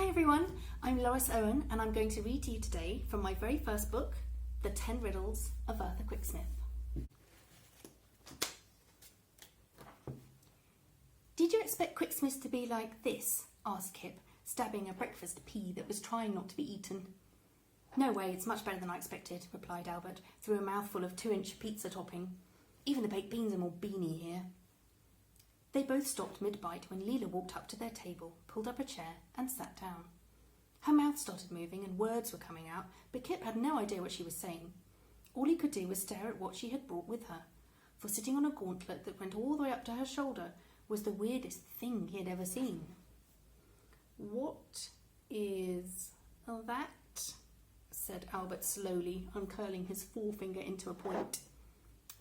Hi everyone, I'm Loris Owen and I'm going to read to you today from my very first book, The 10 Riddles of Eartha Quicksmith. Did you expect Quicksmith to be like this? Asked Kip, stabbing a breakfast pea that was trying not to be eaten. No way, it's much better than I expected, replied Albert, through a mouthful of 2-inch pizza topping. Even the baked beans are more beany here. They both stopped mid-bite when Leela walked up to their table, pulled up a chair and sat down. Her mouth started moving and words were coming out, but Kip had no idea what she was saying. All he could do was stare at what she had brought with her, for sitting on a gauntlet that went all the way up to her shoulder was the weirdest thing he had ever seen. "What is that?" said Albert slowly, uncurling his forefinger into a point.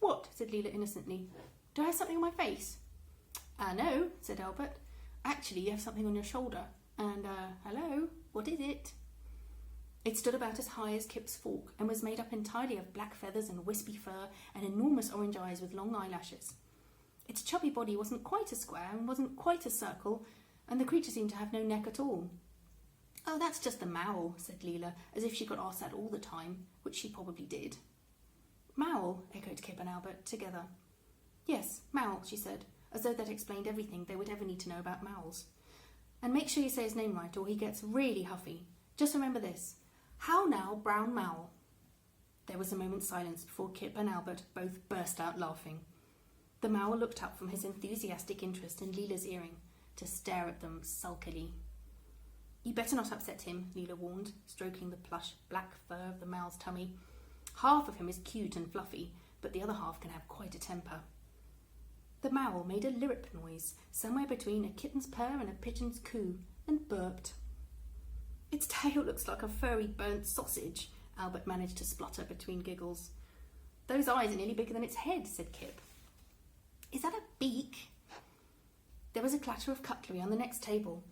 "What?" said Leela innocently. "Do I have something on my face?" "No," said Albert. "Actually, you have something on your shoulder. And, hello, what is it?" It stood about as high as Kip's fork and was made up entirely of black feathers and wispy fur and enormous orange eyes with long eyelashes. Its chubby body wasn't quite a square and wasn't quite a circle, and the creature seemed to have no neck at all. "Oh, that's just the Mowl," said Leela, as if she got asked that all the time, which she probably did. "Mowl," echoed Kip and Albert together. "Yes, Mowl," she said, as though that explained everything they would ever need to know about Mowls. "And make sure you say his name right or he gets really huffy. Just remember this. How now, Brown Mowl?" There was a moment's silence before Kip and Albert both burst out laughing. The Mowl looked up from his enthusiastic interest in Leela's earring to stare at them sulkily. "You better not upset him," Leela warned, stroking the plush black fur of the Mowl's tummy. "Half of him is cute and fluffy, but the other half can have quite a temper." The Mowl made a lirip noise, somewhere between a kitten's purr and a pigeon's coo, and burped. "Its tail looks like a furry burnt sausage," Albert managed to splutter between giggles. "Those eyes are nearly bigger than its head," said Kip. "Is that a beak?" There was a clatter of cutlery on the next table.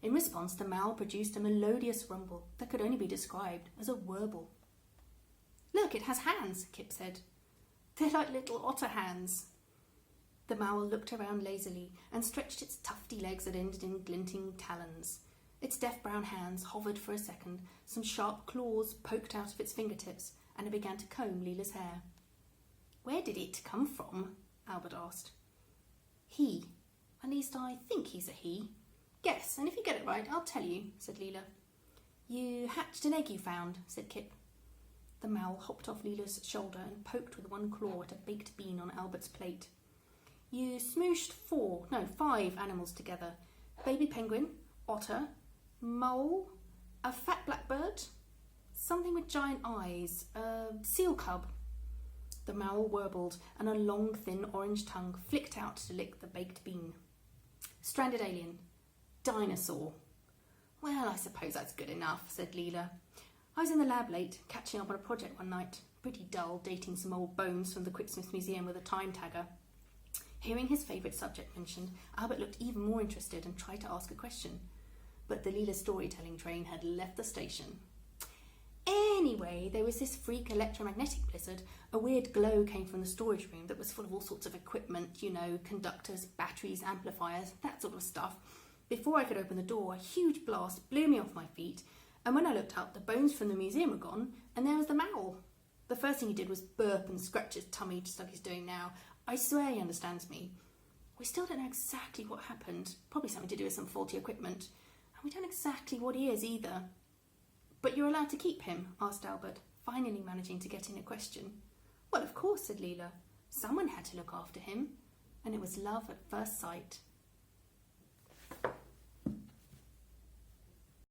In response, the Mowl produced a melodious rumble that could only be described as a warble. "Look, it has hands," Kip said. "They're like little otter hands." The Mowl looked around lazily and stretched its tufty legs that ended in glinting talons. Its deaf brown hands hovered for a second, some sharp claws poked out of its fingertips, and it began to comb Leela's hair. "Where did it come from?" Albert asked. "He. At least I think he's a he. Guess, and if you get it right, I'll tell you," said Leela. "You hatched an egg you found," said Kip. The Mowl hopped off Leela's shoulder and poked with one claw at a baked bean on Albert's plate. "You smooshed 5 animals together. Baby penguin, otter, mole, a fat blackbird, something with giant eyes, a seal cub." The Mowl warbled, and a long, thin orange tongue flicked out to lick the baked bean. "Stranded alien. Dinosaur." "Well, I suppose that's good enough," said Leela. "I was in the lab late, catching up on a project one night. Pretty dull, dating some old bones from the Quicksmith Museum with a time tagger." Hearing his favourite subject mentioned, Albert looked even more interested and tried to ask a question. But the Leela storytelling train had left the station. "Anyway, there was this freak electromagnetic blizzard. A weird glow came from the storage room that was full of all sorts of equipment, conductors, batteries, amplifiers, that sort of stuff. Before I could open the door, a huge blast blew me off my feet, and when I looked up, the bones from the museum were gone, and there was the Mowl. The first thing he did was burp and scratch his tummy just like he's doing now. I swear he understands me. We still don't know exactly what happened, probably something to do with some faulty equipment, and we don't know exactly what he is either." "But you're allowed to keep him?" asked Albert, finally managing to get in a question. "Well, of course," said Leela. "Someone had to look after him, and it was love at first sight."